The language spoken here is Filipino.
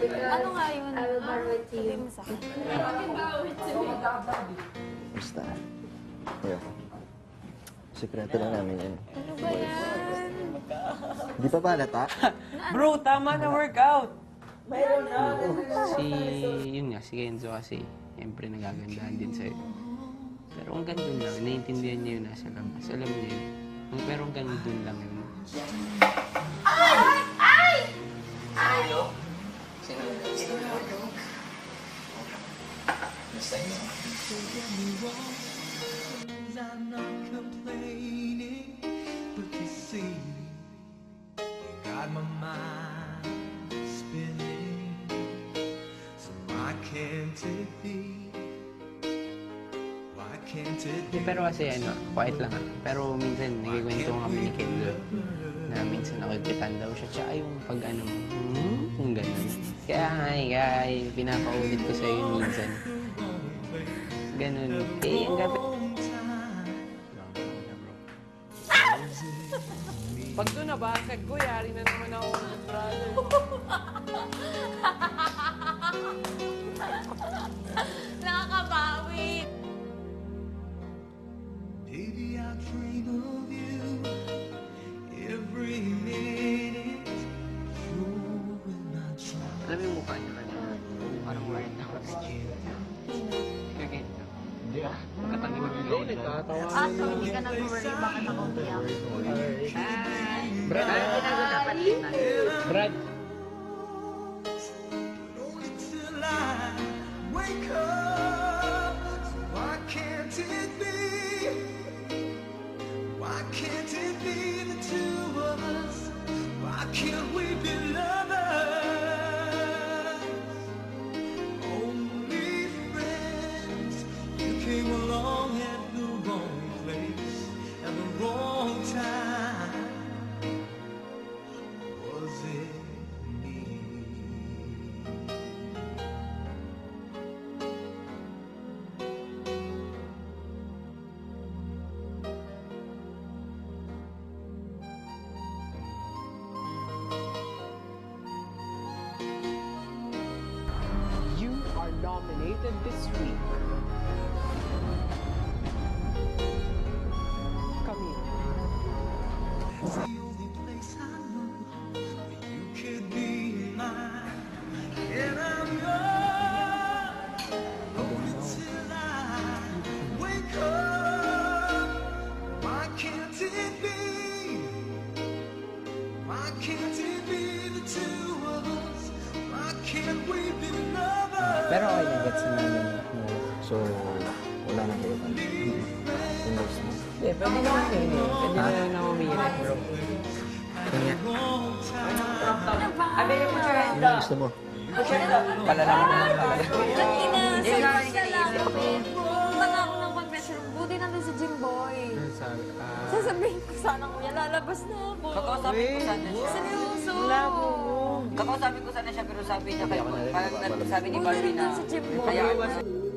Ano nga yun? Sabihin mo sa akin. Basta. Ayoko. Sikreto lang namin yan. Ano ba yan? Di pa ba halata? Bro, tama na workout! Yun nga, si Kenzo kasi, siyempre nagagandahan din sa'yo. Pero hanggang dun lang, naiintindihan niya yun nasa labas. Alam niya yun. Pero hanggang dun lang yun. I'm not complaining, but you see, you got my mind spinning, so why can't it be? Why can't it be? Pero kasi quiet lang ako. Pero minsan nagkikwento kami ni Kenzo na minsan nakikitan daw siya. Tsaka yung pag kung gano'n. Kaya pinapaulit ko sa'yo minsan. Ganun. Ang gabi. Pag doon nabasag ko, yari na naman ako ng brother. Nakakabawi. Baby, I dream of you every minute. You will not try. Alam mo yung mukha niya kanina? Parang worried ako. Kaya Kenzo. Katanim mo yung So hindi ka nag-worry. Bakit ako umiyak? Brad! Brad! Only till I wake up. So why can't it be? Why can't it be the two of us? Why can't we be lovers? Only friends. You came along at the wrong place at the wrong time. Was it me? You are nominated this week. Come here. It's the only place I know where you could be mine, and I'm yours. Only till I wake up. Why can't it be? Why can't it be the two of us? Why can't we be lovers? Pero okay na, gets na namin. So, wala na kayo. Invoice mo. Hindi, pwede naman yun eh. Pwede naman ako umiyak, bro. Kanya, ano gusto mo? Palalaman mo lang pala. Kanina, sa lang. Punta nga ako ng pag-restroom. Buti nandun si Jimboy. Sasabihin ko sana kuya, lalabas na ako. Kakausapin ko sana siya. Seryoso. Kakausapin ko sana siya pero sabi niya kayo. Parang sabi ni Buti Barbie na nandun si Jimboy. hayaan mo.